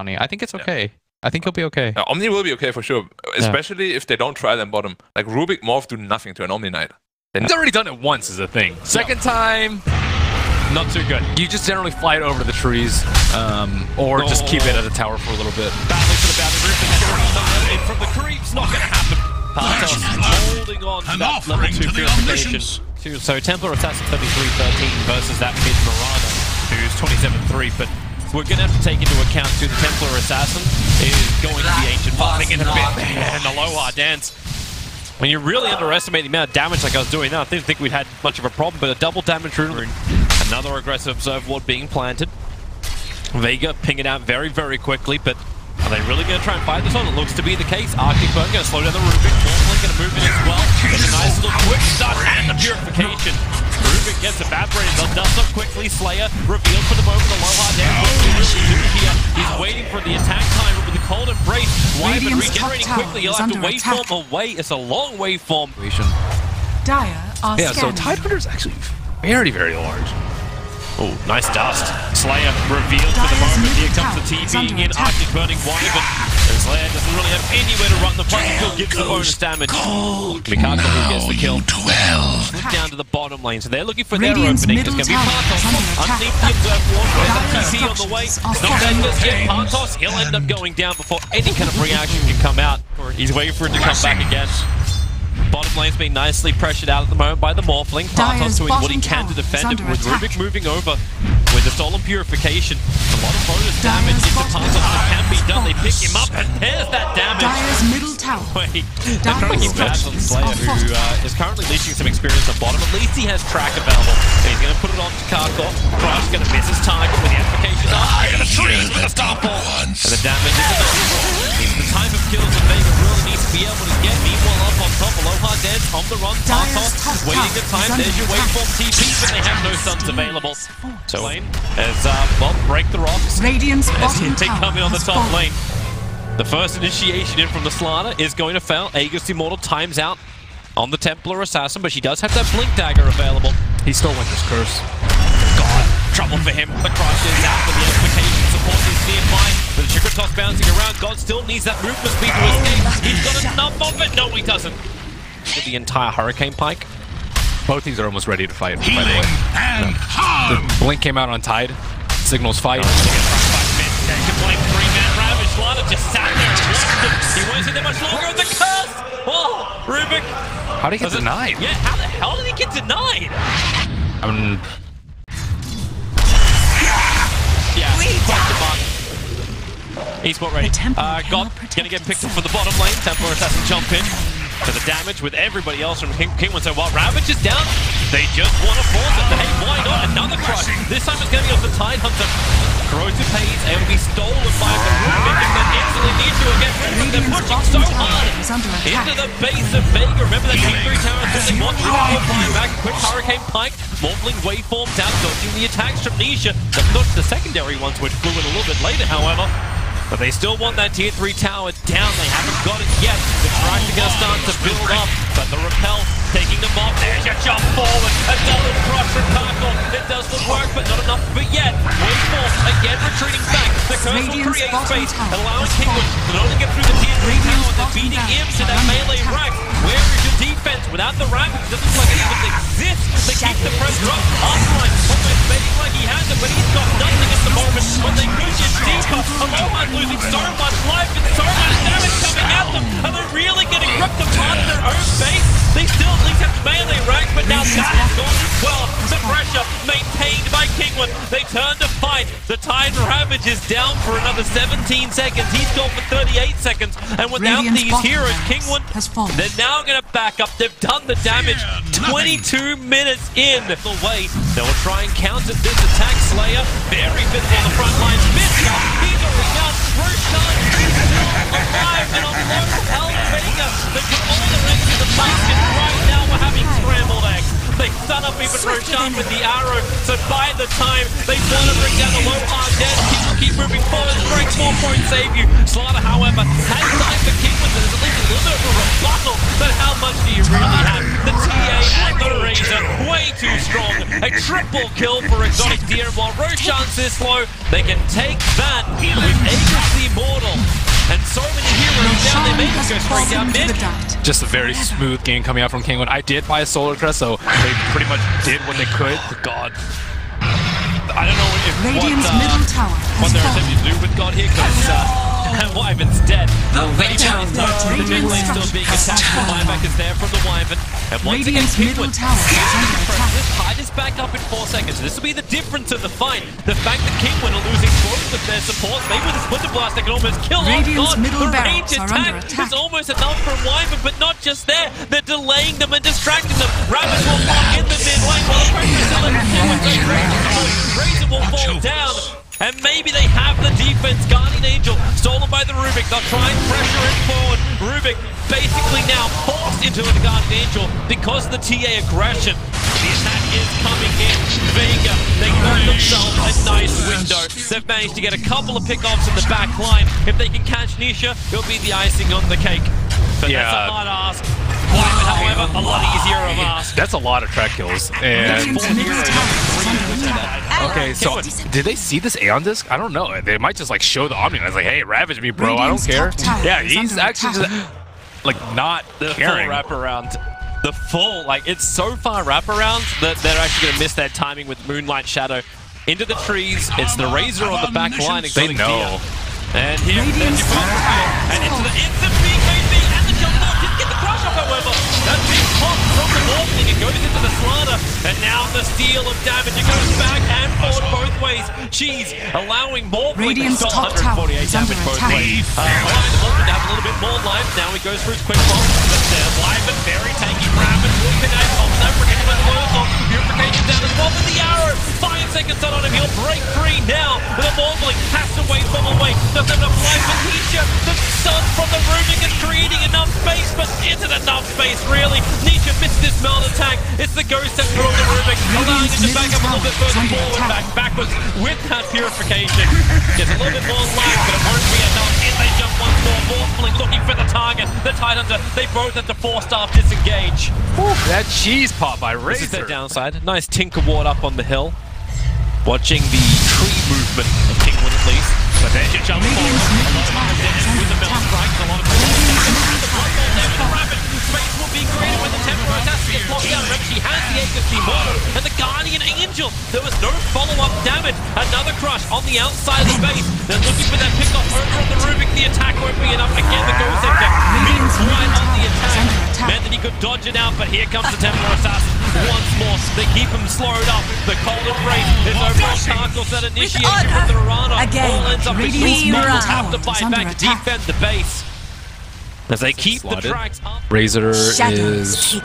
bounty. I think it's okay. I think he'll be okay. Omni will be okay for sure, especially if they don't try them bottom. Like Rubik morph do nothing to an Omni Knight. He's already done it once is a thing. Second time, not too good. You just generally fly it over to the trees, or just keep it at the tower for a little bit. Battling for the boundary roof and in from the creeps, not going to happen. Partos holding on to that level 2 purification. So Templar Assassin 33-13 versus that mid Marana, who's 27-3, but we're going to have to take into account too the Templar Assassin is going to be ancient farming in a bit. Man, Aloha dance. When you really underestimate the amount of damage like I was doing now, I didn't think we'd had much of a problem, but a double damage rune. Another aggressive Observe Ward being planted. Vega ping it out very, very quickly, but are they really going to try and fight this one? It looks to be the case. Arctic Burn going to slow down the Rubik. Morphling going to move in as well. It's a nice little quick start and the purification. Rubik gets evaporated. They'll dust up quickly. Slayer revealed for the moment. Aloha down. Here. He's waiting for the attack time with the cold embrace. Wyvern regenerating quickly. He'll have to waveform away. It's a long waveform. Yeah, so Tidehunter is actually very, very large. Oh, nice dust. Slayer revealed for the moment. Here comes the TP in. Arctic burning Wyvern. And Slayer doesn't really have anywhere to run the punch. He'll give the bonus damage. Mikako who gets the kill. Slip down to the bottom lane. So they're looking for their opening. There's going to be Partos underneath the Observe Ward. There's a TP on the way. Not dead just yet. Partos, he'll end up going down before any kind of reaction can come out. He's waiting for it to come back again. Bottom lane's being nicely pressured out at the moment by the Morphling. Partos doing what he can to defend it, with Rubik moving over with the Stolen Purification. A lot of bonus damage into Partos that can be done. They pick him up and there's that damage. Wait, they're trying to keep tabs on Slayer, who is currently leashing some experience on bottom. At least he has track available. And he's going to put it on to Karkov. Crush going to miss his target with the application. Going to freeze with the Starfall. And the damage is enough. It's the type of kills that Vega really needs to be able to get. Meanwhile, up on top, Aloha Dance on the run. Partos waiting the time. There's your waveform TP, but they have no stuns available. So lane as Bob break the rocks. As they come in on the top lane. The first initiation in from the Slaughter is going to fail. Aegis Immortal times out on the Templar Assassin, but she does have that Blink Dagger available. He stole Winter's Curse. God, trouble for him. The Crush is out for the application. Support is nearby. With the Sugar Toss bouncing around, God still needs that movement speed to escape. He's got enough of it. No, he doesn't. With the entire Hurricane Pike. Both these are almost ready to fight, by the way. The Blink came out on Tide. Signals fight. Blink 3-man Ravage. Slaughter just sat there and watched him. He won't sit there much longer with the curse. Oh, Rubik. How did he get denied? Yeah, how the hell did he get denied? Yeah, question mark. Esport ready. God gonna get picked up for the bottom lane. Templar Assassin jump in for the damage with everybody else from Kinguin. So while Ravage is down, they just want to force it. Hey, why not? Another crush. This time it's going to be off the Tidehunter. Corrosive Haze able to be stolen by the Rubik and then instantly need to again. They're pushing so hard into the base of Vega. Remember that King 3 tower is they want Rubik flying back. Quick Hurricane Pike. Morphling waveforms out, dodging the attacks from Nisha. The secondary ones which flew in a little bit later, however. But they still want that tier 3 tower down. They haven't got it yet. The tracks are going to start to build up. But the repel taking them off. There's your jump forward. Another crush from Karkov. It does the work, but not enough for yet. Waveform again retreating back. The curse will create space, allowing Kinguin to not only get through the tier 3 tower, they're beating into that melee rack. Where is your defense? Without the ramp, it doesn't look like it even exists. They keep the pressure up. Offline, almost betting like he has it, but he's got nothing at the moment. When they push it deeper, Aloha's losing so much life and so much damage coming at them. Are they really getting ripped apart in their own base? They still at least have melee rank, but now that is gone as well. The pressure maintained by Kinguin. They turn to fight. The Tide Ravage is down for another 17 seconds. He's gone for 38 seconds. And without these heroes, Kinguin, they're now going to back up. They've done the damage 22 minutes in the way. They will try and counter this attack. Slayer, very visible on the front line. Mineski, he's already down. Roshan is still alive and on low health. Vega, they put all the rest of the basket. Right now we're having scrambled eggs. They stun up even Roshan with the arrow, so by the time they want to bring down the low arm dead, keep moving forward. Strength 4 point save you. Slaughter, however, has time for Kinguin. There's at least a little bit of a rebuttal, but how much do you really have? The TA and the Razor, way too strong. A triple kill for Exotic Deer, while Roshan's this low, they can take that with Aegis immortal. And so many heroes down there, maybe go straight down mid. Just a very smooth game coming out from Kinguin. I did buy a Solar Crest, so they pretty much did what they could. God. I don't know what they're attempting to do with God here, because Wyvern's dead. Radiant's mid lane still being attacked. The buyback is there from the Wyvern. And once again, Kinguin tied this back up in 4 seconds. This will be the difference of the fight. The fact that Kinguin are losing both of their supports, maybe with a Splinter Blast they can almost kill off God. The range attack is almost enough for Wyvern, but not just there. They're delaying them and distracting them. Ravage will block in the mid lane while the pressure is still in Kinguin's Razor will fall down. And maybe they have the defense. Guardian Angel stolen by the Rubik. They'll try and pressure it forward. Rubik basically now forced into the Guardian Angel because of the TA aggression. The attack is coming in. Vega, they got themselves a nice window. They've managed to get a couple of pickoffs in the back line. If they can catch Nisha, it'll be the icing on the cake. But that's a hard ask. Wyvern, however, a lot easier of ask. That's a lot of track kills. And okay, so did they see this Aeon disc? I don't know. They might just like show the Omni. I was like, hey, ravage me, bro. I don't care. Yeah, he's actually just like not caring. Full wraparound. The full, like, it's so far wraparound that they're actually going to miss that timing with Moonlight Shadow. Into the trees, it's the Razor on the back line. They know. And here, there's your first reveal. And into the instant BKB and the jump ball. Didn't get the crush off, however. That big pop from the Morphling. It goes into the slanter. And now the steal of damage. It goes back and forward both ways. She's allowing Morphling to stop 148 damage both ways. Allowing the Morphling to have a little bit more life. Now he goes for his quick bomb. But Wyvern very tanky. Ravage will connect on that. Forgetting about the Morphling. Purification down as well with the arrow. 5 seconds on him. He'll break free now. The Morphling has to wait for the way. Doesn't have enough life for Nisha. The sun from the Rubik is creating enough space, but isn't enough space really. Nisha missed this melt attack. It's the ghost that from the Rubik, allowing it to back up a little bit further forward, backwards with that purification. Gets a little bit more life, but it won't be enough. In they jump once more. Morphling looking for the target. The Tidehunter, they both have to 4-star disengage. Ooh, that cheese pop by Razor. This is their downside. Nice Tinker Ward up on the hill. Watching the tree movement of Kinguin at least. But then you jump forward. A lot of damage with the Melt Strikes. A lot of the blood ball there with the Rapid. Space will be created when the Temporal has to get blocked down. Remember, she has the Aegis Immortal and the Guardian Angel. There was no follow-up damage. Another crush on the outside of the base. They're looking for that pickoff over on the Rubik. The attack won't be enough. Again, the Ghost Sector means right on the attack. Meant that he could dodge it out, but here comes the Temporal Assassin once more. They keep him slowed up. The Cold Embrace is over on Tarkos. That initiation with the Rana all ends up exhausted. Will have to fight back to defend the base. As they keep the tracks up. Razor is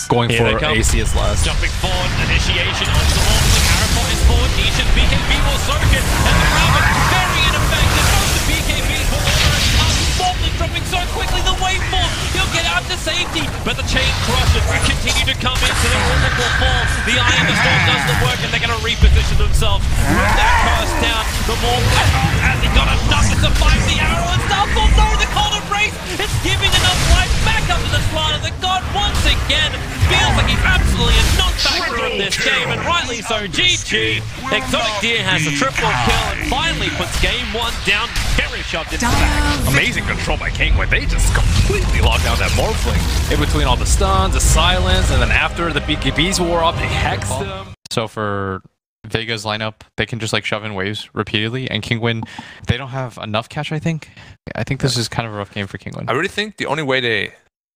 going for AC's last. Jumping forward, initiation onto the Morphling. Arafat is forward. Nisha's BKB will soak it. And the Raven very ineffective. Both the BKBs will order it up. Morphling dropping so quickly. The waveform. He'll get out to safety. But the chain crushes continue to come in. So the Rubik will fall. The Eye of the Storm does the work. And they're going to reposition themselves. Rip that curse down. The Morphling has he got enough to survive the arrow and stuff. Oh no, the Cold Embrace. It's giving enough life back up to the slaughter. The God once again feels like he's absolutely a non-factor in this game, and rightly so. GG. Exotic Deer has a triple kill and finally puts game 1 down. Very shoved into the back. Amazing control by Kinguin. They just completely locked down that Morphling. In between all the stuns, the silence, and then after the BKBs wore off, they hexed them. So for Vega's lineup, they can just like shove in waves repeatedly, and Kinguin, they don't have enough catch, I think. I think this is kind of a rough game for Kinguin. I really think the only way they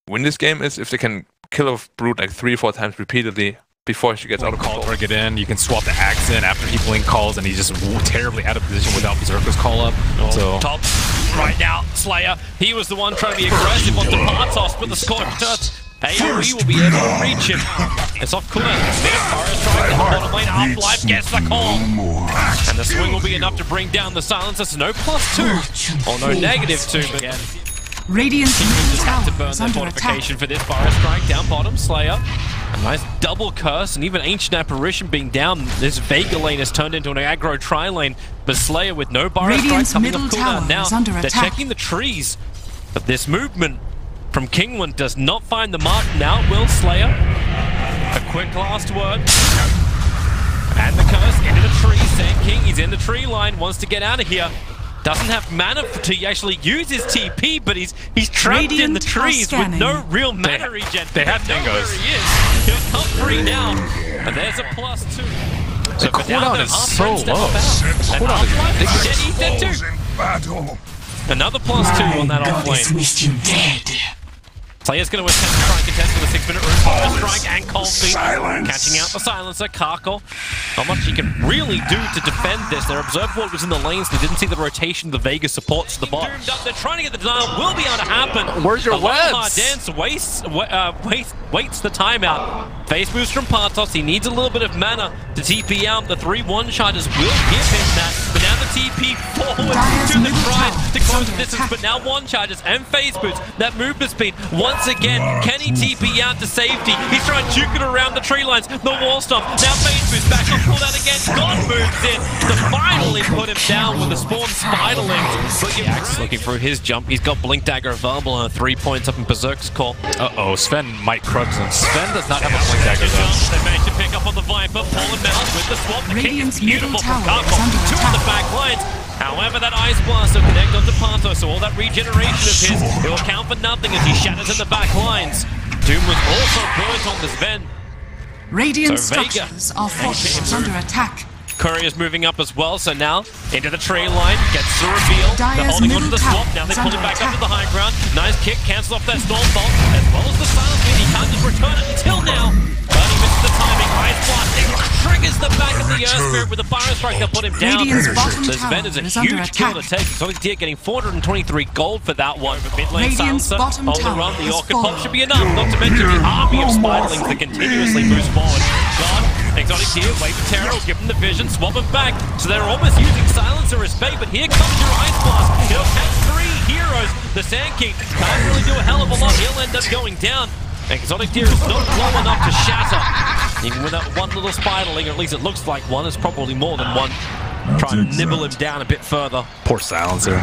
win this game is if they can kill a Brute like 3 or 4 times repeatedly before she gets out of control. Or get in, you can swap the axe in after he blink calls and he's just terribly out of position without Berserker's call up. So top right now, Slayer, he was the one trying to be aggressive onto Bartos, but the Scorched Earth. AoE will be able to reach him. It's off cooldown. Forest trying to the bottom lane. Half-Life gets the call. And the swing will be enough to bring down the silencer. So no +2. Or no -2. But again, Radiant's just have to burn their fortification for this Forest Strike. Down bottom, Slayer. A nice double curse, and even Ancient Apparition being down. This Vega lane has turned into an aggro tri-lane. But Slayer with no Forest Strike coming up cooldown now. They're checking the trees. But this movement from Kinguin does not find the mark. Now it will. Slayer. A quick last word. And the curse into the tree. Sand King, he's in the tree line, wants to get out of here. Doesn't have mana to actually use his TP, but he's trapped in the trees with no real mana regen. They have dingoes. Where he is. He'll come free now, and there's a +2. The cooldown is so low. Cooldown is too. Another +2 on that off lane. Slayer's going to attempt to try and contest with a 6-minute rune. Fire strike and cold feet. Catching out the silencer. Karkle. Not much he can really do to defend this. Their observer ward was in the lanes. They didn't see the rotation of the Vega supports to the bot. They're trying to get the denial. Will be able to happen. Where's your webs? webs? Dance waits the timeout. Face moves from Partos. He needs a little bit of mana to TP out. The 3 one-shotters will give him that. But now the TP forward to the shrine to close the distance. But now one-charges and phase boots. That movement speed. Once again, can he TP out to safety? He's trying to juke it around the tree lines. The wall stomp. Now phase boots back up. Pull that again. God moves in to finally put him down with the spawn spiderling. But Axe is looking for his jump. He's got Blink Dagger available and 3 points up in Berserk's call. Uh-oh, Sven might crux him. Sven does not have a Blink Dagger though. They managed to pick up on the Viper. Paul and Mel with the swap. The kick is beautiful from Karkle. 2 on the back lines. However, that Ice Blast will connect onto Panto, so all that regeneration of his, it will count for nothing as he shatters in the back lines. Doom was also burnt on this Ven. Radiant So Vega structures are fortress under attack. Courier's moving up as well, so now into the tree line, gets the reveal. They're Dire's holding onto middle the swap, tower now they is pull under it back up attack. to the high ground. Nice kick, cancels off that Storm Bolt, as well as the silence speed. He can't just return it until now. But he misses the timing. Ice Blasting triggers the back of the Earth Spirit with a Fire Strike that put him down. Radiant's bottom This Ven is a tower is under huge kill to attack. take. Exotic Deer getting 423 gold for that one. But mid lane Radiant's silencer, bottom on the tower run, the has Orchid Pop fallen. should be enough. Not to mention the army of Spiderlings that continuously moves forward. God, Exotic Deer, wait for Terror, give him the vision, swap him back. So they're almost using Silencer as bait, but here comes your Ice Blast. He'll catch 3 heroes. The Sand King can't really do a hell of a lot. He'll end up going down. Exotic Deer is not low enough to shatter. Even with that one little Spiderling, or at least it looks like one, it's probably more than one. Try and nibble him down a bit further. Poor Silencer.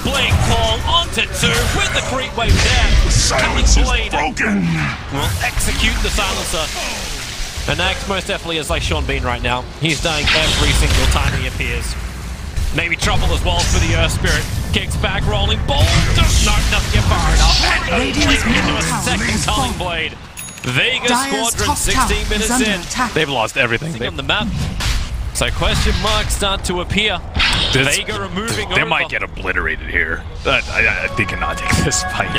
Blade call onto 2 with the creep wave there. Silence is broken. Will execute the silencer. And Axe most definitely is like Sean Bean right now. He's dying every single time he appears. Maybe trouble as well for the Earth Spirit. Kicks back, rolling ball. Doesn't get far enough. And Radiant's into middle a tower second is Culling falling. Blade. Vega Dire's Squadron top 16 tower minutes is under in. attack. They've lost everything. On the map. So question marks start to appear. Vega removing They over. might get obliterated here. They cannot take this fight.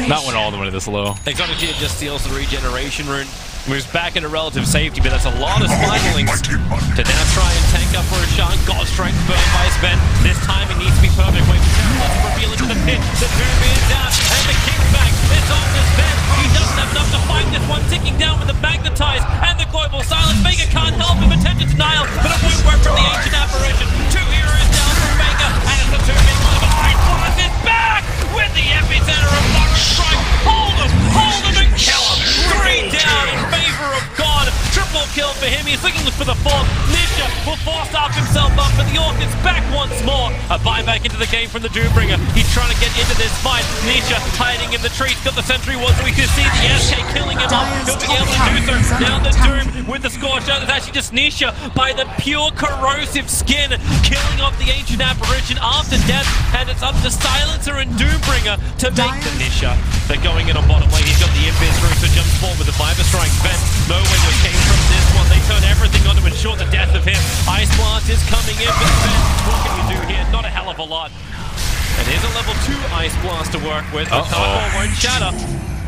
Not when all the way this low. Exotic Deer just steals the regeneration rune. Moves back into relative safety, but that's a lot of Spiderlings to now try and tank up for a shot. God strength burned by Sven. This timing needs to be perfect. Wait for Terror to reveal into the pit. The Newbee is down, and the kickback is on to Sven. He doesn't have enough to fight this one. Ticking down with the magnetize and the global silence. Vega can't help him. Attempted denial, but it won't work from the ancient apparition. 2 heroes down from Vega, and it's the 2 big one of Ice Blast is back with the epicenter of Fire Strike. Hold him and kill him. 3 down in favor of God. Triple kill for him. He's looking for the 4th. Nisha will force up himself up, but the Orchid's back once more. A buyback into the game from the Doombringer. He's trying to get into this fight. Nisha hiding in the trees. Got the sentry ward, so we can see the SK killing him off. He'll be able to do so. Now the Doom with the Scorch out. It's actually just Nisha by the pure corrosive skin, killing off the ancient apparition after death. And it's up to Silencer and Doombringer to make the Nisha. They're going in on bottom lane. He's got the Invis route, so jumps forward with the Viper Strike. Vent, no way to escape from this one. They turn everything on to ensure the death of him. Ice Blast is coming in, but Vent, what can you do here? Not a hell of a lot. And here's a level 2 Ice Blast to work with. The Karkle won't shatter.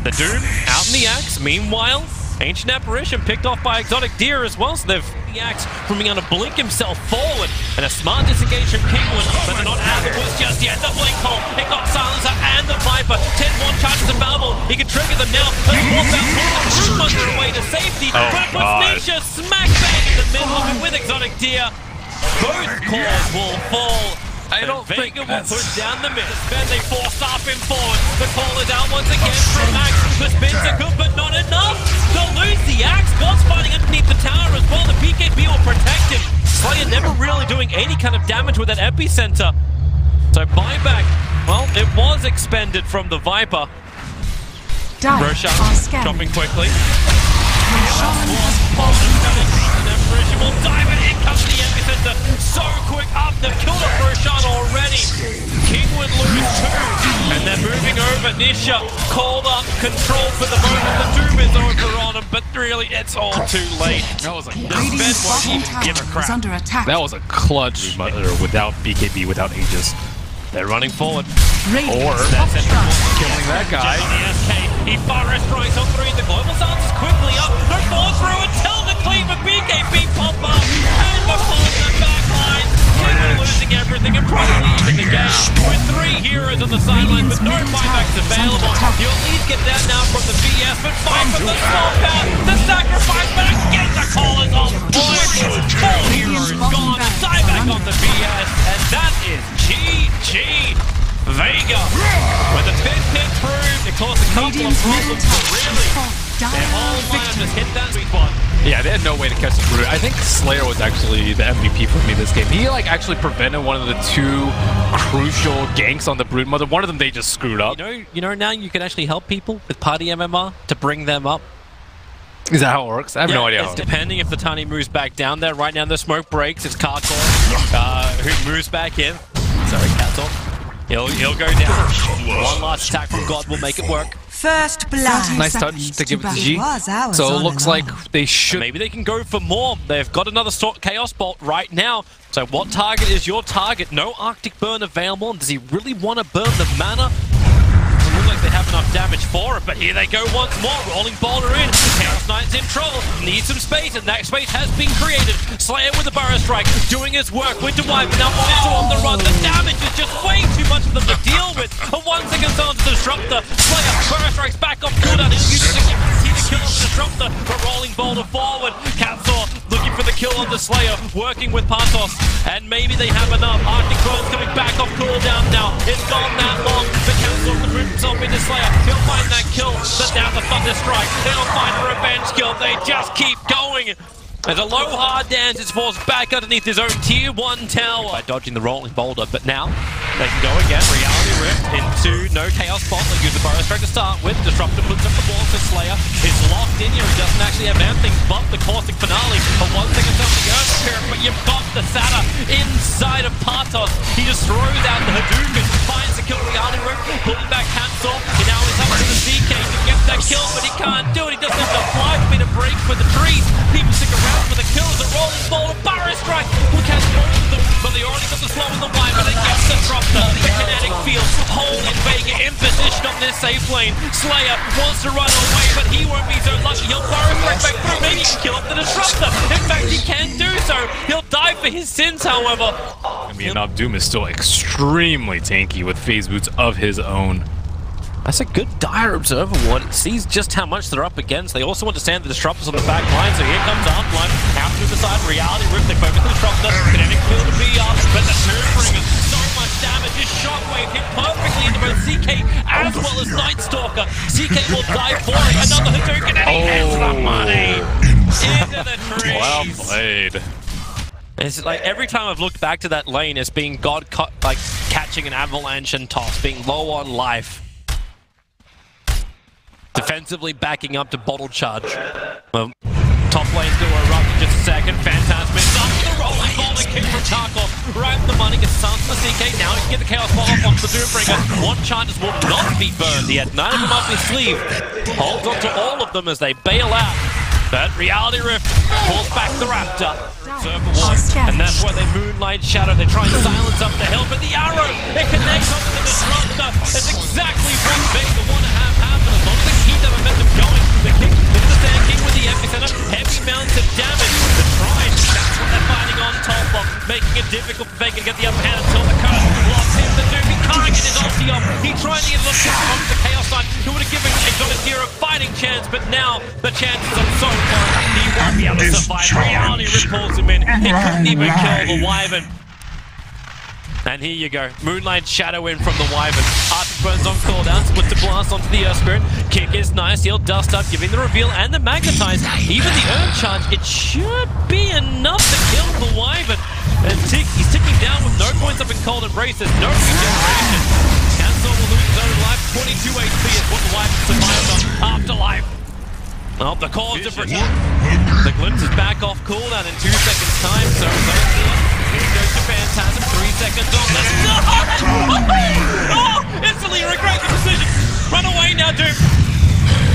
The Doom out in the Axe. Meanwhile, Ancient Apparition picked off by Exotic Deer as well, so they've the Axe from being able to blink himself forward. And a smart disengage from Kinguin, but they're not out of the woods just yet. The blink hole, it got Silencer and the Viper. 10 more charges available. He can trigger them now. Let's walk out, pull the Broodmother away to safety. But it puts Nisha smack bang in the middle of it with Exotic Deer. Both cores will fall. I don't think Vega will push down the mid. Then they force off him forward. The call is out once again from Max. The spins are good, but not enough. They'll lose the Axe. God's fighting underneath the tower as well. The PKB will protect him. Slayer never really doing any kind of damage with that epicenter. So buyback, well, it was expended from the Viper. Roshan dropping quickly. Apparition will dive, and in comes the epicenter. So quick up Nisha called up control for the moment. The doom is over on him, but really it's all too late. That was a Radiant's bottom tower is under attack. that was a clutch. Without BKB, without Aegis. They're running forward. Radiant's That's top tower. Killing that guy. SK, he fire strikes on 3. The global sounds is quickly up. No fall through until the clean of BKB pop up. And before the backline, Kinguin losing everything and probably even the game. With 3 heroes on the sideline, with no buybacks available. You'll at least get that now from the VS, but 5 from the small path. The sacrifice, but again the call is on point. 4 heroes gone. Dieback on the VS, and that is GG. Vega with a big hit through. It caused a couple of Radiant's middle problems, tower but has really, fallen. their Dire whole plan victory. just hit that sweet spot. Yeah, they had no way to catch the Brood. I think Slayer was actually the MVP for me this game. He like actually prevented one of the 2 crucial ganks on the Brood Mother. One of them they just screwed up. You know now you can actually help people with party MMR to bring them up. Is that how it works? I have no idea. It's depending if the Tiny moves back down there. Right now the smoke breaks. It's Kartor who moves back in. Sorry, Kator. He'll go down. One last attack from God will make it work. First blood. Nice touch to give it to G. So it looks like they should. Maybe they can go for more. They've got another Chaos Bolt right now. So what target is your target? No Arctic Burn available. Does he really want to burn the mana? Doesn't look like they have enough damage for it, but here they go once more. Rolling Boulder in. Chaos Knight's in trouble. Needs some space, and that space has been created. Slayer with a Burrow Strike, doing his work. Winter Wipe now also on the run. The damage is just way too much for them to deal with. A 1 second zone to Disruptor. Slayer, Burrow Strikes back off cooldown. He'll use it to see the kill on the Disruptor, but rolling Boulder forward. Kator looking for the kill on the Slayer, working with Patos, and maybe they have enough. Arctic Burn's coming back off cooldown now. It's gone that long. The Council of the Root himself into Slayer. He'll find that kill, but now the Thunder Strike. He'll find a revenge kill. They just keep going. There's a low hard dance. It's forced back underneath his own tier 1 tower by dodging the rolling boulder, but now they can go again. Reality Rift into no Chaos Bolt. They use the Burrow Strike to start with. Disruptor puts up the ball for Slayer. Is locked in here. He doesn't actually have anything but the Caustic Finale. A 1 second zone to the Earth Spirit, but you've got the Sata inside of Patos. He just throws out the Hadouken, finds the kill. Reality Rift, pulling back Hansel. He now is up to the CK to get that kill, but he can't do it. He doesn't have the fly for me to break for the trees. People stick around for the kills. A rolling ball, a Burrow Strike will catch both of them, but they already got the slow in the wire, but they get the Disruptor. The kinetic field, holding Vega in position on this safe lane. Slayer wants to run away, but he won't be so lucky. He'll Burrow Strike back through. Maybe he can kill off the Disruptor. In fact, he can do so. He'll die for his sins, however. I mean, Doom is still extremely tanky with phase boots of his own. That's a good Dire Observer ward. It sees just how much they're up against. They also want to stand the Disruptors on the back line, so here comes Armline. Out to the side, Reality Rift, they focus the Disruptor. Kinetic field to be up, but the Turnbringer, so much damage. His Shockwave hit perfectly into both CK as well as Night Stalker. CK will die for it. Another Hadouken, and he has the money into the trees. Well played. It's like every time I've looked back to that lane, it's being like catching an avalanche and toss, being low on life. Defensively backing up to bottle charge. Well, top lane's going to erupt in just a second. Phantasm is up the rolling ball and kick from Tarkov. Right in the money, gets Sans for CK. Now he can get the Chaos Ball off onto the Doombringer. One Chargers will not be burned. He had 9 of them up his sleeve. Holds onto all of them as they bail out. But Reality Rift pulls back the Raptor. Surfer Ward, and that's why they Moonlight Shadow. They try and silence up the hill, but the arrow, it connects onto the Disruptor. It's exactly what Vega want to have happen. As long as they keep that momentum going, the kick into the Sand King with the epicenter. Heavy amounts of damage. The Pride, that's what they're fighting on top of, making it difficult for Vega to get the upper hand until the curse locks in the Doom. He can't get his ulti up. He tried to get it onto the Chaos Knight, who would have given Exotic a fighting chance, but now the chances are so low. He won't be able to survive. Reality Rift pulls him in. He couldn't even kill the Wyvern. And here you go. Moonlight Shadow in from the Wyvern. Arctic Burns on cooldown. Splits the blast onto the Earth Spirit. Kick is nice. He'll dust up, giving the reveal and the magnetize. Even the Earth Charge. It should be enough to kill the Wyvern. And he's ticking down with no points up in Cold Embrace. There's no regeneration. Cancel will lose his own life. 22 HP is what the Wyvern survives on. Afterlife. Well, the cause of the Glimpse is back off cooldown in 2 seconds time. So here goes the Phantasm. 3 seconds on the start. Oh, instantly regret the decision. Run away now, Doom.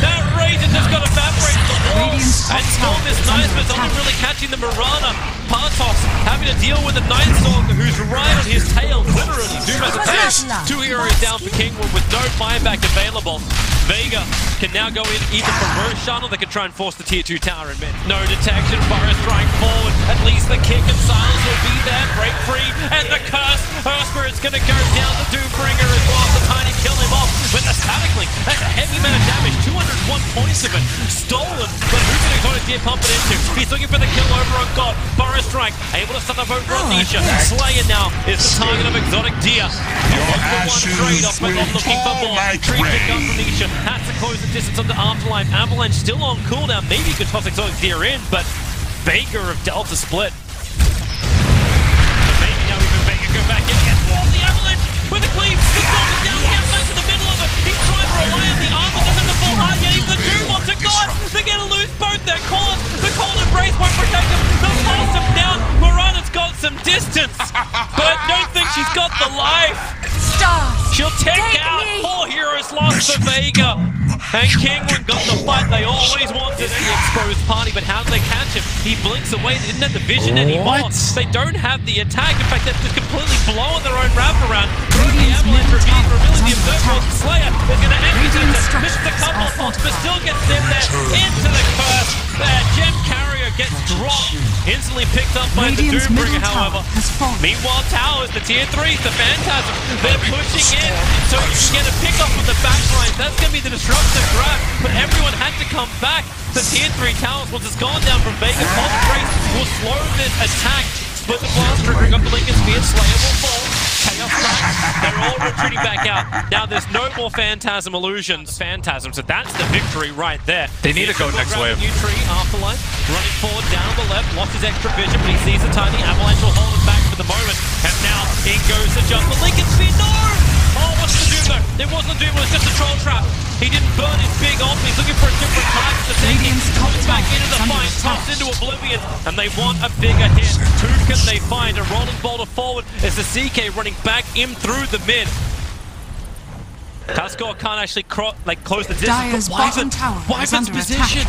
That Razor just got evaporated the wall. And Storm is nice, but it's only really catching the Mirana. Partos having to deal with the Nightstalker who's right on his tail, literally. Doom has a tail. 2 heroes down for Kinguin with no buyback available. Vega can now go in either for Roshan or they can try and force the tier 2 tower in mid. No detection, Burrow strike forward. At least the kick and silence will be there. Break free, and the curse. Spirit's gonna go down to Doombringer as well. The Tiny kill him off with the Static Link. That's a heavy amount of damage, 201 points of it. Stolen, but who's gonna go to deer pump it into? He's looking for the kill over on God. Burrow strike, able to stun up over on Nisha. Slayer now is the target of Exotic Deer. One trade-off, but not looking for more. Tree pick up from Nisha. Has to close the distance on the Afterlife. Avalanche still on cooldown. Maybe you could toss Exotic Deer in, but Vega of Delta split. But maybe now even Vega go back in against Wall. The Avalanche with a cleave. The Storm is down. He back to the middle of it. He's trying to rely on the armor. Doesn't the full hard yet. Even the Doom wants to God. They're going to lose both their cores. The cold embrace won't protect them. They'll force him down. Morana's got some distance, but I don't think she's got the life. She'll take out 4 heroes lost for Vega. And Kinguin got the fight they always wanted in the exposed party, but how did they catch him? He blinks away. They didn't have the vision anymore. They don't have the attack. In fact, they're just completely blowing their own wraparound. Through the Avalanche revealing the observer. Slayer is going to exit it. Misses a couple of points, but still gets them there into the curse. Gem Carrier gets dropped. Instantly picked up by the Doombringer, however. Meanwhile, Towers, the tier 3s, the Phantasm, they're pushing in so you can get a pick up from the back line. That's going to be the disruptive grab, but everyone had to come back. The tier 3 Towers, once it's gone down from Vega, Grace will slow this attack. Split the blast, triggering up the Lincoln Spear. Slayer will fall. Chaos back. They're all retreating back out. Now there's no more Phantasm illusions. Phantasm, so that's the victory right there. They need to go next wave. New tree, Afterlife, running forward down the left, lost his extra vision, but he sees a tiny Avalanche will hold him back for the moment. And now in goes the jump. The Lincoln Spear, no! Oh, what's the Doom though? It wasn't a Doom, it was just a troll trap. He didn't burn his big ult, he's looking for a different target to take him. Comes back into the fight, tossed into oblivion, and they want a bigger hit. Who can they find? A rolling boulder forward as the CK running back in through the mid. Tuskor can't actually close the distance, but Wyvern's position.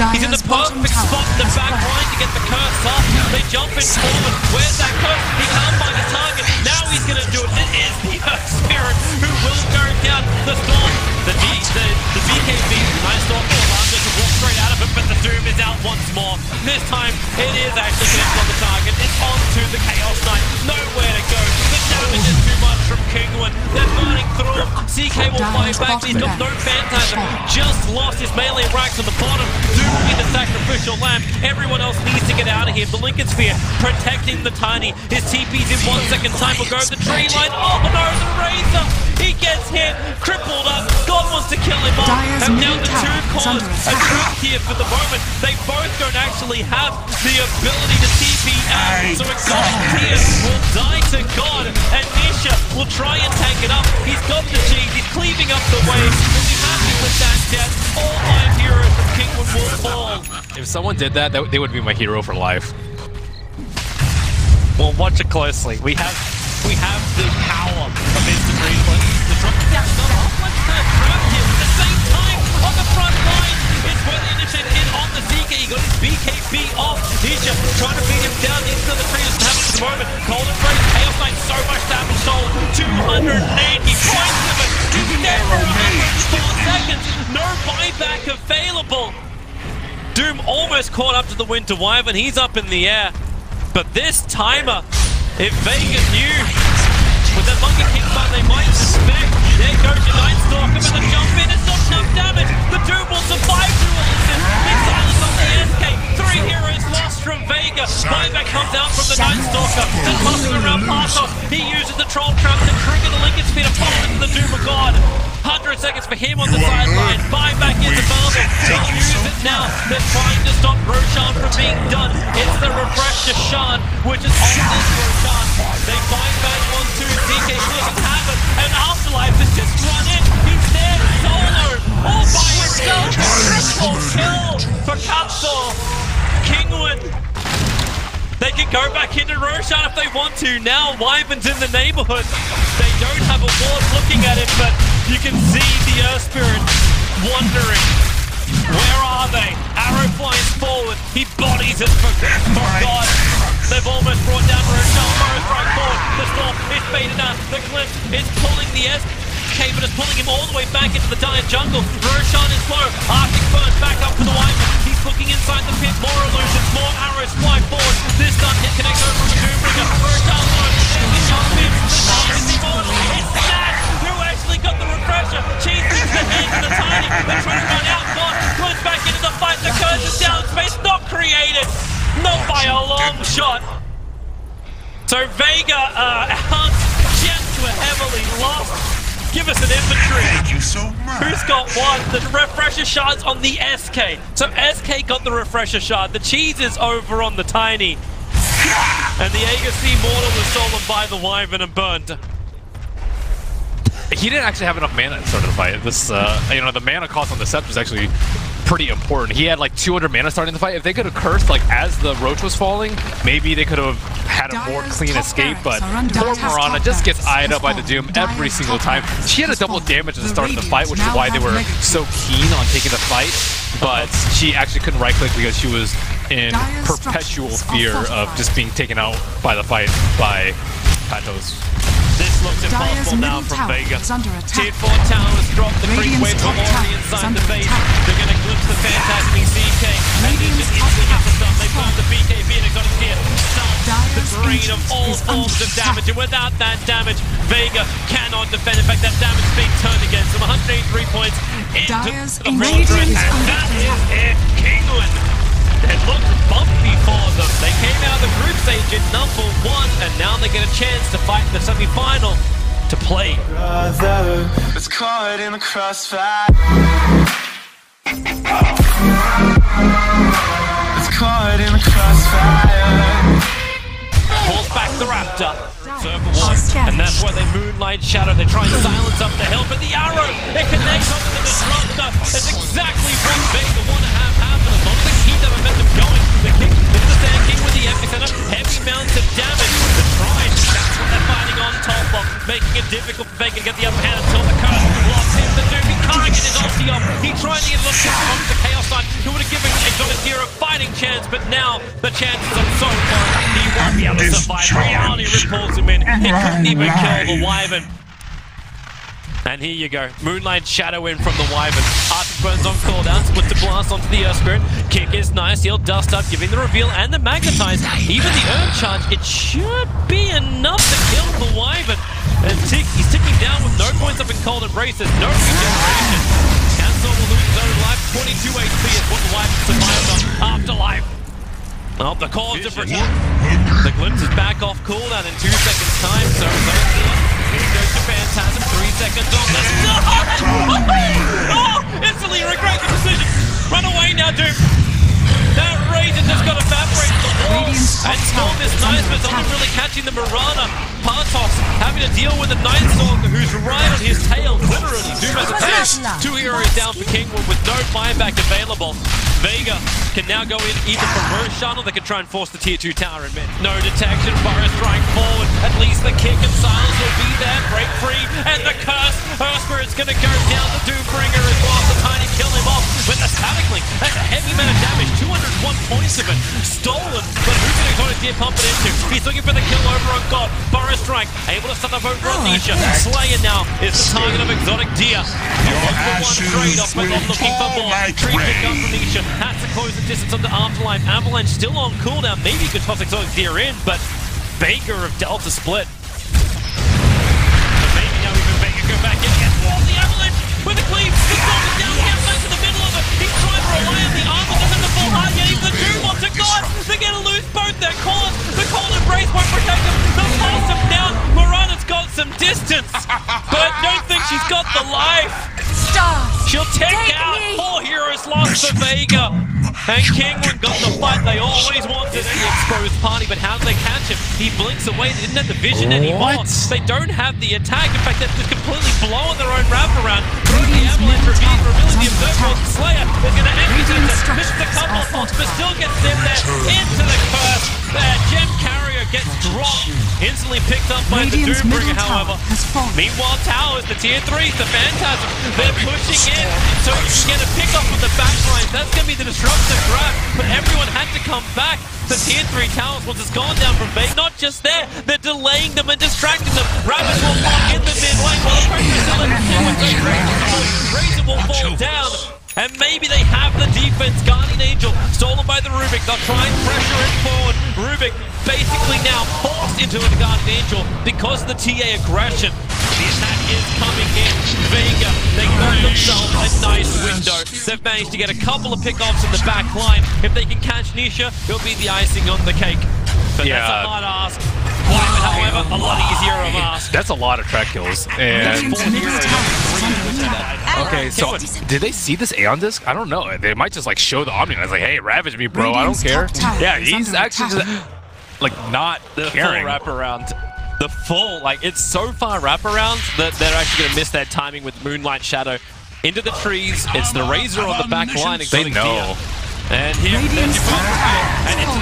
He's in the perfect spot in the back line to get the curse off. They jump in forward. Where's that curse? He can't find a target. Now he's going to do it. It is the Earth Spirit who will go down the Storm. The BKB, Nightstalker allows us to walk straight out of it, but the Doom is out once more. This time, it is actually connected on the target. It's on to the Chaos Knight. Nowhere to go. The damage is too much from Kinguin. They're burning through him. CK will fight back. He's got no Phantasm. Just lost his melee racks on the bottom. Doom will be the sacrificial lamb. Everyone else needs to get out of here. The Lincoln Sphere protecting the Tiny. His TP's in 1 second time. Will go to the tree line. Oh no, the Razor! He gets hit, crippled up. God wants to kill him off. And now the 2 cores are trapped here for the moment. They both don't actually have the ability to TP out. So Exotic Deer will die to God. And Nisha will try and tank it up. He's got the cheese. He's cleaving up the wave. We'll be happy with that death. All 5 heroes from Kinguin will fall. If someone did that, they would be my hero for life. Well, watch it closely. We have the power of instant replay. The drop down, the Afterlife kind of trapped him at the same time on the front line. It's where the initiate in on the ZK. He got his BKB off. He's just trying to beat him down into the tree. Doesn't happen at the moment. Cold Embrace, Chaos Knight, so much damage sold. 280 points of it. He's dead for 104 seconds. No buyback available. Doom almost caught up to the Winter Wyvern. He's up in the air. But this timer, if Vega knew, with that Monkey King button, they might suspect. There goes your Nightstalker with a jump in. It's not enough damage. The Doom will survive through all of this. Big silence on the SK. 3 heroes lost from Vega. Buyback comes out from the Nightstalker. Then tossing around Partos. He uses the Troll Trap to trigger the Lincoln Spear to fall into the Doom of God. 100 seconds for him on the sideline. Buyback is available. They'll use it now. They're trying to stop Roshan from being done. It's the refresh to Shan, which is on this Roshan. They buy back 1-2. DK doesn't have it. And Afterlife has just run in. He's there solo. All by himself. Triple kill for Capsule. Kinguin. They can go back into Roshan if they want to. Now Wyvern's in the neighborhood. They don't have a ward looking at him, but You can see the Earth Spirit wandering. Where are they? Arrow flies forward. He bodies it for God. They've almost brought down Roshan. Arrow strike forward. The storm is faded out. The cliff is pulling the SK, but it's pulling him all the way back into the dire jungle. Roshan is slow. Arctic burn back up to the Wyvern. He's looking inside the pit. More illusions. More arrows fly forward. This time hit connects over from the Doombringer. Roshan low. It's Snatch who actually got the refresher. Cheese brings the hand to the Tiny. They're trying to run out. God goes back into the fight. The curse is down. Space not created. Not by a long shot. So Vega out. Jets were heavily lost. Give us an inventory. Thank you so much. Who's got one? The refresher shards on the SK. So SK got the refresher shard. The cheese is over on the Tiny. And the Agassi Mortal was stolen by the Wyvern and burned. He didn't actually have enough mana at the start of the fight. This, you know, the mana cost on the Sept was actually pretty important. He had like 200 mana starting the fight. If they could have cursed like as the Roach was falling, maybe they could have had a more clean escape, but poor Mirana just gets eyed up by the Doom every single time. She had a double damage at the start of the fight, which is why they were so keen on taking the fight, but she actually couldn't right click because she was in perpetual fear of just being taken out by the fight by Patos. This looks impossible now from Vega. Tier 4 towers drop, the creep wave from already inside the base. They're going to glimpse the Phantasmic CK. And he just instantly gets the stun. They find the BKB and exotic gear. Starts the drain of all forms of damage. And without that damage, Vega cannot defend. In fact, that damage is being turned against them. 183 points into the Squadron. And that is it. Kinguin. It looked bumpy for them. They came out of the group stage at number 1, and now they get a chance to fight in the semi-final to play. Brother, it's caught in the crossfire. It's caught in the crossfire. Pulls back the Raptor. Circle one, and that's where they Moonlight Shadow. They try and silence up the hill, but the arrow, it connects onto the Disruptor. It's exactly what Vega want to have happen. As long as they keep that momentum going, the kick into the Sand King with the epicenter, heavy amounts of damage. The Tribe, that's what they're fighting on top of, making it difficult for Vega to get the upper hand until the curse locks in the Doom. He can't get his ulti up. He tried to get a little kick onto the Chaos side, who would have given Exotic Gear a fighting chance, but now the chances are so far he won't be able to survive. Reality repulls him in. He couldn't even kill the Wyvern. And here you go. Moonlight Shadow in from the Wyvern. Arctic burns on cooldown, splits the blast onto the Earth Spirit. Kick is nice, he'll dust up, giving the reveal and the magnetize. Even the Urn Charge, it should be enough to kill the Wyvern. And he's ticking down with no points up in Cold Embrace. There's no regeneration. Cancel will lose his own life. 22 HP is what the Wyvern survived on Afterlife. Oh, the call of different. The glimpse is back off cooldown in 2 seconds time, so here goes to Phantasm, 3 seconds on the start! Oh! Instantly regret the decision! Run away now, Doom! That Raider just got evaporated the wall, and Storm is nice, but it's only really catching the Mirana. Partos having to deal with the Night Stalker who's right on his tail, literally. Doom has a tail. 2 heroes down for Kinguin with no buyback available. Vega can now go in either for Roshan or they can try and force the tier 2 tower in mid. No detection, Burrow strike forward. At least the kick and silence will be there. Break free, and the curse. Earth Spirit's gonna go down the Doombringer as well. The Tiny kill him off with the Static Link. That's a heavy amount of damage. 201 points of it. Stolen, but who's gonna go to Deer pump it into? He's looking for the kill over on God. Burrow strike, able to stun up over on Nisha. Slayer now is the target of Exotic Deer. One trade off, but I'm looking for more. Tree pick up from Nisha. Has to close the distance on the Afterlife. Avalanche still on cooldown. Maybe you could toss Exotic Deer in, but Vega of Delta split. But maybe now even Vega go back in. Gets wall the Avalanche with a cleave. The Storm is down. Campsite to the middle of it. He's trying to rely on the armor. Doesn't have the full heart yet. Even the Doom wants to God. They're going to lose both their cores. The Cold Embrace won't protect them. They'll force them down. Mirana's got some distance, but I don't think she's got the life. She'll take out. 4 heroes lost for Vega. And Kinguin got the fight they always wanted in the exposed party, but how did they catch him? He blinks away. They didn't have the vision anymore. They don't have the attack. In fact, they're just completely blowing their own wraparound. Through the Avalanche revealing the Observer. Slayer is going to enter it. Misses a couple of pots, but still gets them there into the curse. Gem Carrier gets dropped in instantly picked up by the Radiant's Doombringer, middle tower however. has fallen. Meanwhile, Towers, the tier 3s, the Phantasm, they're pushing in so you can get a pick off with the backline. That's going to be the disruptive grab, but everyone had to come back. The tier 3 towers, once it's gone down from Vega, not just there, they're delaying them and distracting them. Rabbit will lock in the mid lane while the pressure is still in the Razor will fall down. And maybe they have the defense. Guardian Angel stolen by the Rubik. They'll try and pressure it forward. Rubik basically now forced into the Guardian Angel because of the TA aggression. The attack is coming in. Vega, they got themselves a nice window. They've managed to get a couple of pickoffs in the back line. If they can catch Nisha, it'll be the icing on the cake. But that's a hard ask. Wyvern, however, a lot easier of ask. That's a lot of track kills. And okay, so did they see this Aeon disc? I don't know. They might just like show the Omni. I was like, hey, ravage me, bro. I don't care. Yeah, he's actually just like not caring. Full wraparound. The full, like, it's so far wraparound that they're actually going to miss that timing with Moonlight Shadow. Into the trees, it's the Razor on the back line. They know. And here, and into the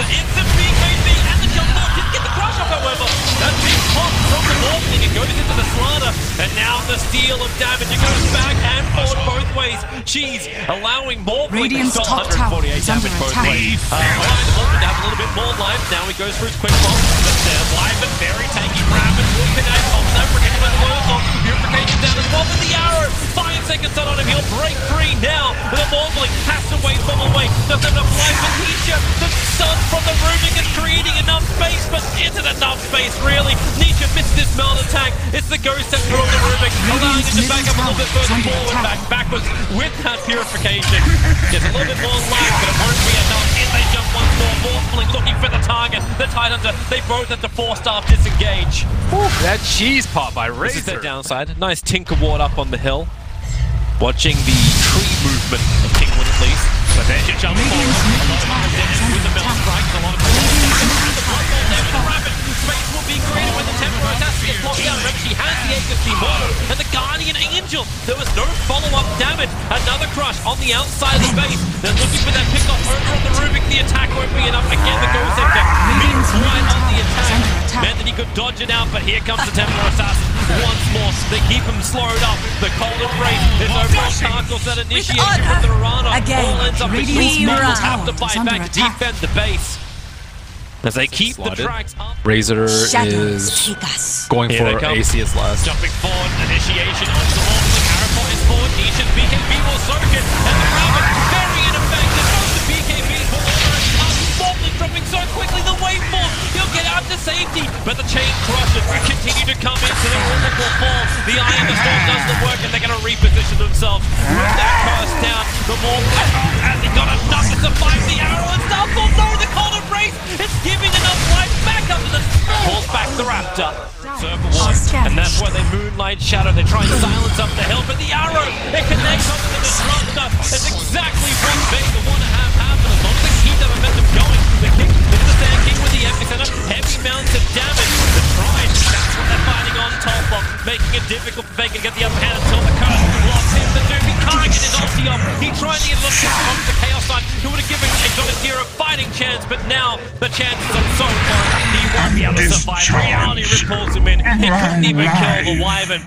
instant BKB, and the jump ball didn't get the crush up, however. That big pop from the Morphling, it goes into the Slaughter, and now the steal of damage. It goes back and forward both ways. She's allowing Morphling to still 148 damage both ways. Allowing the Morphling to have a little bit more life. Now he goes for his quick bomb. Wyvern, very tanky, Rabbit, connect off that, protected by the Wurzel. Purification down as well, but the arrow, 5 seconds on him, he'll break free now. The Morphling has to wait from away. Doesn't have enough life for Nisha. The stun from the Rubik is creating enough space, but isn't enough space, really. Nisha missed this melt attack. It's the Ghost that threw the Rubik, allowing it to back up a little bit further forward, backwards with that Purification. Gets a little bit more life, but it won't be enough. In they jump once more, Morphling looking for the target. The Tidehunter, they both have to 4-star disengage. Ooh, that cheese pop by Razor. This is their downside. Nice Tinker Ward up on the hill. Watching the tree movement of Kinguin at least. But then you jump forward. A lot of resistance with the middle strikes. A lot of the rapid space will be created when the Temporal has to get blocked down. She has the agency more. And the Guardian Angel. There was no follow-up damage. Another crush on the outside of the base. They're looking for that pick-off over on the Rubik. The attack won't be enough. Again, the Ghost Sector. Right on the attack. Meant that he could dodge it out, but here comes the Temporal Assassin once more. They keep him slowed up. The cold embrace. There's no more Tarkles that initiation from the Rana. All ends up in Eagles have to fight back to defend the base. As they keep the tracks up. Razor is going for ACS last. Jumping forward, initiation onto the Morphling. Arrow points forward. Nisha's BKB will soak it. And the Rabbit, very ineffective. Both the BKBs will almost up. Morphling dropping so quickly. The waveform, he'll get out to safety. But the chain crushes continue to come in, so the Rubik will fall. The Eye of the Storm doesn't work, and they're going to reposition themselves. With that curse down, the Morphling has he got enough to survive the arrow and stuff. Oh no, the cold embrace. It's giving enough life back up to the pulls back the Raptor. Circle one, and that's where they Moonlight Shadow. They try and silence up the hill, but the arrow, it connects onto the Disruptor. It's exactly what Vega want to have happen. As long as they keep that momentum going, the kick into the Sand King with the epicenter, heavy amounts of damage. The Pride, that's what they're fighting on top of, making it difficult for Vega to get the upper hand until the curse locks in the Doom. He can't get his ulti up. He tried to get a little from the Chaos side. He would have given Exotic a fighting chance, but now the chances are so low. He won't be able to survive. Reality repulls him in. He couldn't even kill the Wyvern.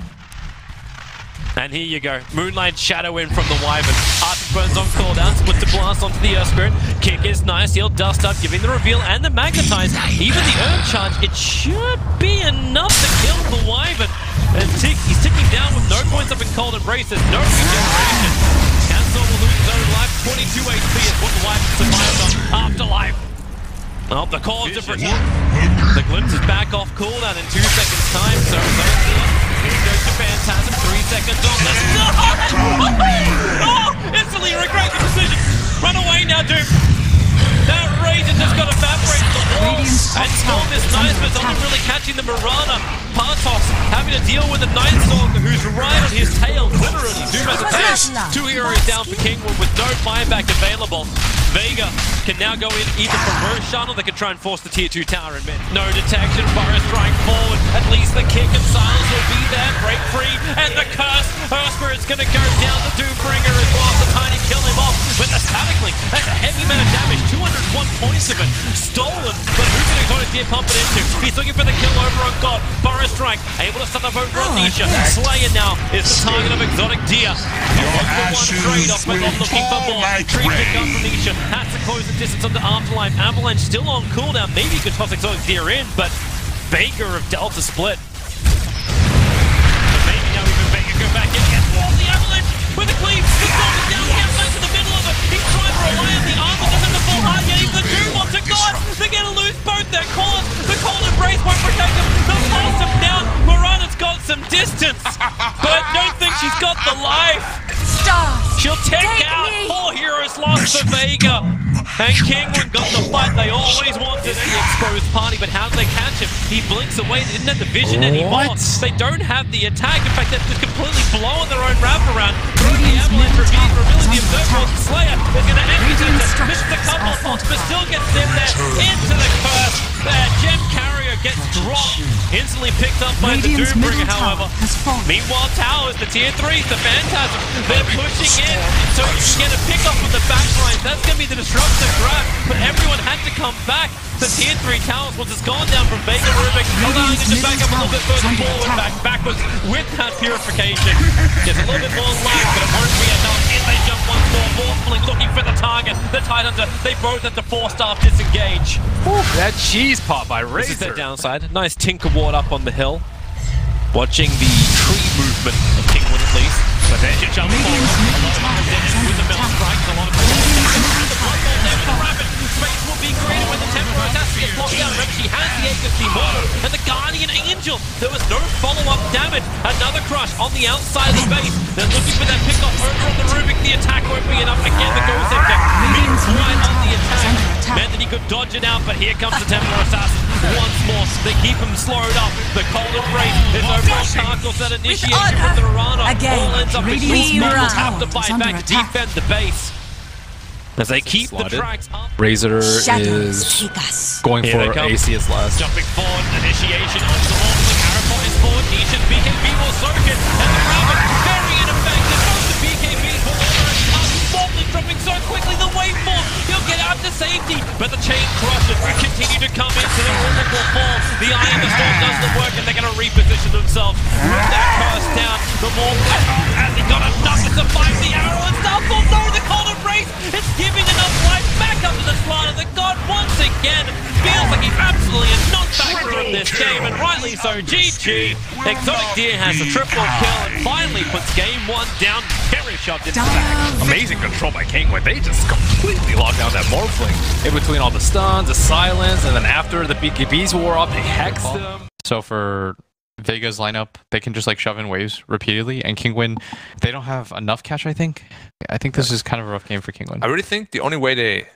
And here you go. Moonlight Shadow in from the Wyvern. Arctic Burns on cooldown. Splits the blast onto the Earth Spirit. Kick is nice. He'll dust up, giving the reveal and the Magnetize. Even the Earth Charge. It should be enough to kill the Wyvern. And he's ticking down with no points up in Cold Embrace. There's no regeneration. Cancel will lose his own life. 22 HP is what the Wyvern survived on. Afterlife. Oh, the call to protect. The Glimpse is back off cooldown in 2 seconds time. So here goes to Phantasm. 3 seconds on this. No! Oh! Instantly regret the decision. Run away now, Doom. That Razor just got evaporated the wall. And Storm is nice, but it's only really catching the Mirana. Partos having to deal with the Night Stalker who's right on his tail, literally. Doom has a tail. 2 heroes down for Kinguin with no buyback available. Vega can now go in either for Roshan or they can try and force the tier 2 tower in mid. No detection, Burrow strike forward. At least the kick and silence will be there. Break free and the curse. Earthspirit's gonna go down the Doombringer as well. The tiny kill him off with the static link. That's a heavy amount of damage. 201 points of it. Stolen, but who's an exotic deer pump it into? He's looking for the kill over on God. Burrow strike, able to stun up over on Nisha. Slayer now is the target of exotic deer. Trade-off, but not looking for more. Tree pick up from Nisha. Has to close the distance on the Afterlife. Avalanche still on cooldown. Maybe you could toss exotic deer in, but Vega of Delta split. But maybe now even Vega go back in against the Avalanche with a cleave. The storm is down, Campsite to the middle of it. He's trying to rely on the armor, doesn't have the full heart yet. Even the Doom onto God. They're going to lose both their cores. The cold embrace won't protect them. They'll force him down. Morana's got some distance, but I don't think she's got the life. She'll take out 4 heroes lost for Vega. And Kinguin got the fight they always wanted. The exposed party, but how do they catch him? He blinks away. They didn't have the vision anymore. They don't have the attack. In fact, they're just completely blowing their own wraparound. Through the Avalanche, revealing the observer. Slayer is going to enter into misses a couple of pots, but still gets them there into the curse. Gem Carrier gets dropped. Instantly picked up by the Doombringer, however. Meanwhile, Towers, the tier 3s, the Phantasm, they're pushing in so you can get a pick off with the back line. That's going to be the disruptive grab, but everyone had to come back. The tier 3 Towers, once it's gone down from Vega Rubik, allowing it to back up a little bit further forward, backwards with that purification. Gets a little bit more life, but it won't be enough. In they jump once more, forcefully looking for the target. The Tidehunter, they both have to 4-star disengage. That cheese pop by Razor. This is their downside. Nice Tinker Ward up on the hill. Watching the tree movement of Kinguin at least. But then you jump forward. A lot of damage with the middle strikes. A lot of the rapid space will be created when the Temporal has to get blocked down. Remember, she has the Aegis Immortal and the Guardian Angel. There was no follow-up damage. Another crush on the outside of the base. They're looking for that pick-off over on the Rubik. The attack won't be enough. Again, the Ghost Sector means right on the attack. Meant that he could dodge it out, but here comes the Temporal Assassin once more. They keep him slowed up. The cold embrace is over on Tarkos. That initiation from the Rana all ends up in short. Have to buy back to defend the base. As they keep the tracks up. Razor is going for AC as last. Jumping forward, initiation onto the wall. Arapon is forward. Nisha's BKB will soak it. And the Rabbit, very ineffective. Both the BKBs will almost up. Mortally dropping so quickly. The waveform, he'll get out to safety. But the chain crushes continue to come into the Rubik will fall. The Eye of the Storm doesn't work, and they're going to reposition themselves. With that curse down, the more as he got enough to survive the arrow and stuff. Oh no, the cold embrace. It's giving enough life back up to the slaughter. The God once again feels like he's absolutely a non-factor in this game, and rightly so. GG. Exotic Deer has a triple kill and finally puts game 1 down. Very shoved into the back. Amazing control by Kinguin. They just completely locked down that Morphling. In between all the stuns, the silence, and then after the BKBs wore off, they hexed them. So for Vega's lineup, they can just like shove in waves repeatedly, and Kinguin, they don't have enough catch, I think. I think this is kind of a rough game for Kinguin. I really think the only way they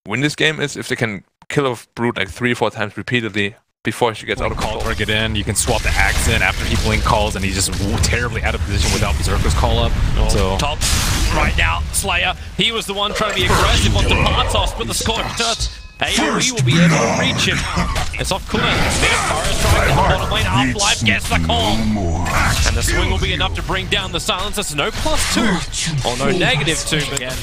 win this game is if they can kill a Brute like 3 or 4 times repeatedly before she gets out of control. Or get in, you can swap the axe in after he blink calls and he's just terribly out of position without Berserker's call up. So top right now, Slayer, he was the one trying to be aggressive on the Partos, but the Scorched Earth. AoE will be able to reach him. It's off cooldown. Forest trying to the bottom lane. Afterlife gets the call. And the swing will be enough to bring down the silence. That's no +2 or no -2, but again.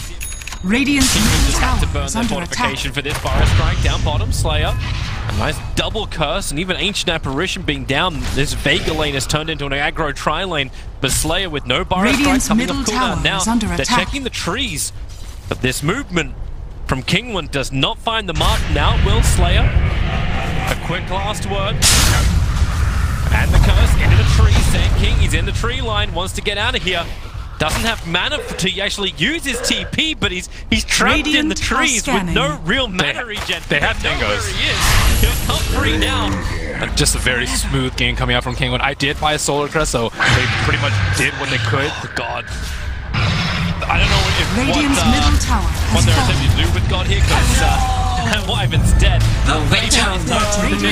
Radiant's just have to burn their fortification for this Forest Strike. Down bottom, Slayer. A nice double curse, and even Ancient Apparition being down. This Vega lane has turned into an aggro tri-lane, but Slayer with no Forest Strike coming up cooldown now. They're checking the trees, but this movement from Kinguin does not find the mark. Now will Slayer. A quick last word. And the curse into the tree. Sand King, he's in the tree line, wants to get out of here. Doesn't have mana to actually use his TP, but he's trapped in the trees with no real mana regen. They have Dingos. He is. He'll come free now. Just a very smooth game coming out from Kinguin. I did buy a Solar Crest, so they pretty much did what they could. God. I don't know if Radiant's middle tower what they're attempting to do with God here, because Wyvern's dead. The mid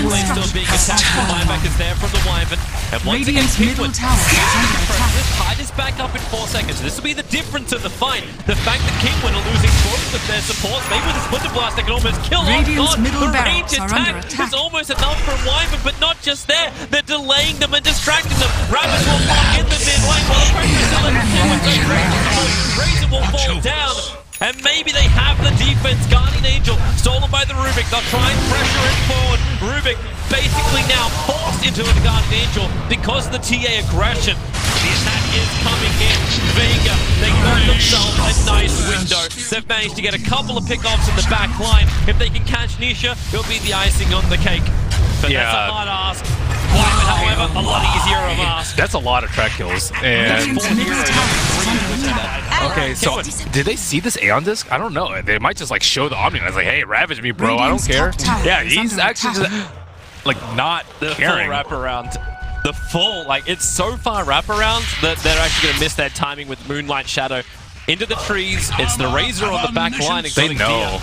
lane still being attacked. The buyback is there from the Wyvern. And once again, Radiant's middle Kinguin tower is under attack. This tide is back up in 4 seconds. This will be the difference in the fight. The fact that Kinguin are losing both of their supports, maybe with a Splinter Blast they can almost kill. Radiant's Oh God, middle the barracks range are under attack attack. is almost enough for Wyvern, but not just there. They're delaying them and distracting them. Ravage will lock in the mid lane while the pressure is still in Razor will fall down. And maybe they have the defense. Guardian Angel stolen by the Rubik. They'll try and pressure it forward. Rubik basically now forced into the Guardian Angel because of the TA aggression. The attack is coming in. Vega, they got themselves a nice window. They've managed to get a couple of pickoffs in the back line. If they can catch Nisha, it'll be the icing on the cake. But that's a hard ask. Wyvern, however, a lot easier of ask. That's a lot of track kills. And Radiant's middle tower is under attack. okay, so did they see this Aeon disc? I don't know. They might just like show the Omni. It's like, hey, ravage me, bro. I don't Radiant's care. top tower Yeah, is he's under actually attack. just like not The caring. full wraparound. The full, like, it's so far wraparound that they're actually going to miss that timing with Moonlight Shadow. Into the trees, it's the Razor on the back line. They know.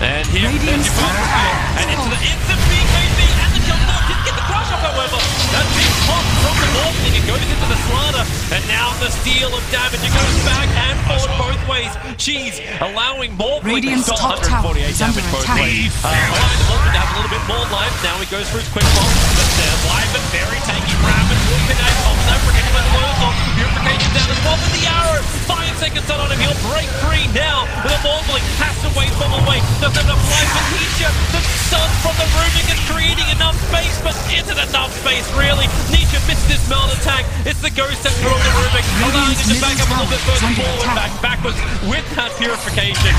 And here, Radiant's and into the BKB, and the jump ball didn't get the crush up, however. That big pop from the Morphling, it goes into the Slider, and now the steal of damage. It goes back and forward both ways. She's allowing Morphling to Radiant's still top tower 148 is under damage both attack. ways. Allowing the Morphling to have a little bit more life. Now he goes for his quick bomb. But Wyvern very tanky. Ravage will connect on that. Forgetting about the lows on. Purification down as well with the arrow. 5 seconds on him. He'll break free now. With a Morphling has to wait for the way. Doesn't have enough life for Nisha. The stun from the Rubik is creating enough space, but isn't enough space really. Nisha missed this melt attack. It's the ghost that threw the Rubik, allowing him to back up a little bit further forward, backwards with that purification.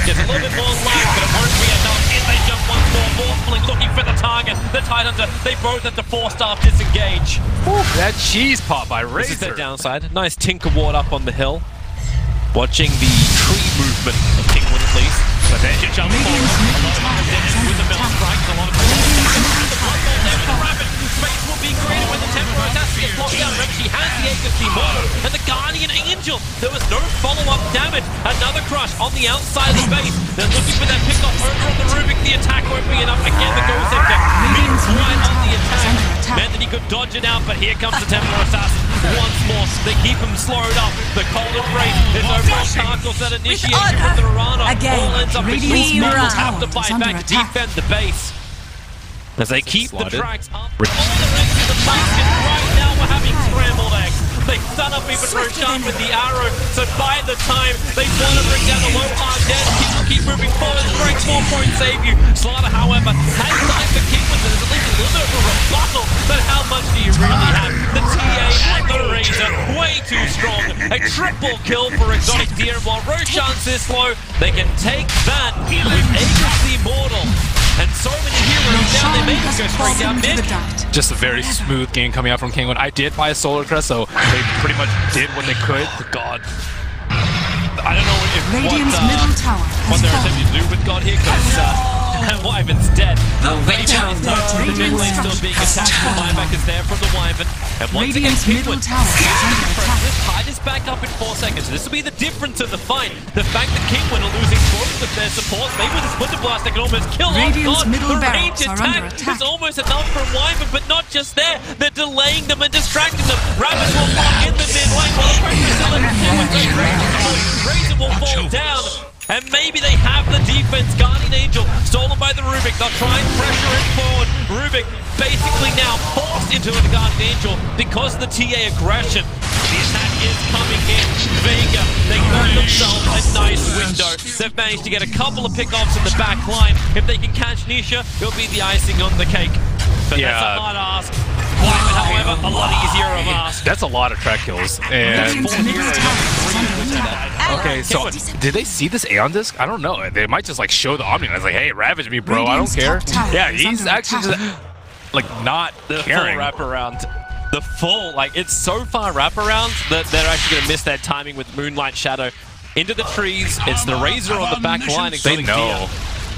Gets a little bit more life, but it won't be enough. In they jump once more. Morphling looking for the target. The Tidehunter, they both have to 4-star disengage. That cheese pop by This is their Razor. downside. Nice Tinker Ward up on the hill. Watching the tree movement of Kinguin at least. But then you jump forward. A lot of damage with the middle strikes. A lot of rapid space will be created when the Temporal has to get blocked down. Remember, she has the agency model. And the Guardian Angel. There was no follow-up damage. Another crush on the outside of the base. They're looking for that pickoff over on the Rubik. The attack won't be enough. Again, the Ghost Sector. Mid-wide on the attack. Meant that he could dodge it out, but here comes the Temporal Assassin once more. They keep him slowed up. The cold embrace is over on Tarkos. That initiation from the Rana. All ends up in Radiant's have to middle fight tower is back under to defend the base. As they keep the slotted. tracks up. All the rest of the basket right now we're having scrambled eggs. They stun up even Roshan with the arrow, so by the time they want to bring down the low hard dead, people keep moving forward. Strike 4 point save you. Slaughter, however, has time for Kinguin, so there's at least a little bit of a rebuttal, but how much do you really have? The TA and the Razor, way too strong. A triple kill for Exotic Deer, while Roshan's this low, they can take that with Aegis the Immortal. And so many heroes down, they may just go straight down mid. Just a very smooth game coming out from Kinguin. I did buy a Solar Crest, so they pretty much did what they could. God. I don't know if Radiant's middle tower what has they're fallen. attempting to do with God here, because Wyvern's dead. The weight of the The mid lane still being attacked. The buyback is there from the Wyvern. And once again, Radiant's middle Kinguin tower is under attack. this tide is back up in 4 seconds. This will be the difference in the fight. The fact that Kinguin are losing both of their supports, maybe with a Splinter Blast they can almost kill. Radiant's middle the barracks range are under attack attack. is almost enough for Wyvern, but not just there. They're delaying them and distracting them. Ravage will lock in the mid lane while the pressure is still in. Razor will fall down. And maybe they have the defense. Guardian Angel stolen by the Rubik. They'll try and pressure it forward. Rubik basically now forced into the Guardian Angel because of the TA aggression. The attack is coming in. Vega, they got themselves a nice window. They've managed to get a couple of pickoffs in the back line. If they can catch Nisha, it'll be the icing on the cake. But that's a hard ask. Wyvern, however, a lot easier of ask. That's a lot of track kills. And Radiant's middle tower is under attack. okay, so did they see this Aeon disc? I don't know. They might just like show the Omni. It's like, hey, ravage me, bro. I don't Radiant's care. top tower Yeah, is he's under actually attack. just like not The caring. full wraparound. The full, like, it's so far wraparound that they're actually going to miss that timing with Moonlight Shadow. Into the trees, it's the Razor on the back line. They know.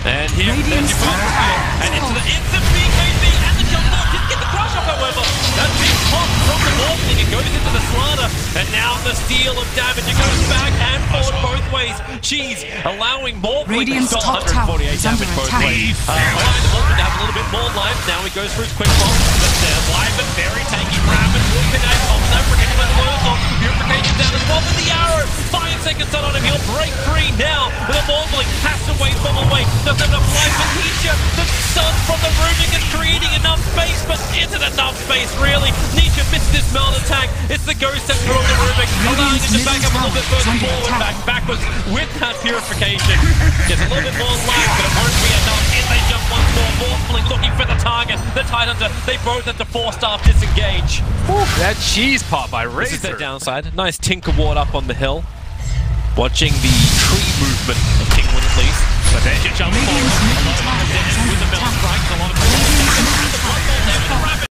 And here, and into the BKB, and the jump ball didn't get the crush up, however. That big pop from the Morphling, it It goes into the slanter, and now the steal of damage. It goes back and forward both ways. She's allowing more Radiant's still top tower 148 is under damage both attack. ways. Allowing the Vulcan to have a little bit more life. Now he goes for his quick bomb. But live and very tanky. Rabbit walking out on that. Predicting with lows on. Purification down as well. With the arrow. 5 seconds on him. He'll break free now. With a Morgling. Has to wait for the way. Doesn't have enough life. And Nietzsche, the sun from the rooming is creating enough space. But isn't enough space, really. Nietzsche missed this melt attack. It's the ghost that threw the rooming. Allowing him to back up a little bit further forward. Backwards with that purification. Gets a little bit more life, but it won't be enough. In they jump once more. Morgling looking for the target. The Tidehunter, they both have to 4-star disengage. That cheese pop by Razor. This is their downside. Nice Tinker Ward up on the hill. Watching the tree movement of Kinguin at least. But then you jump forward. A lot of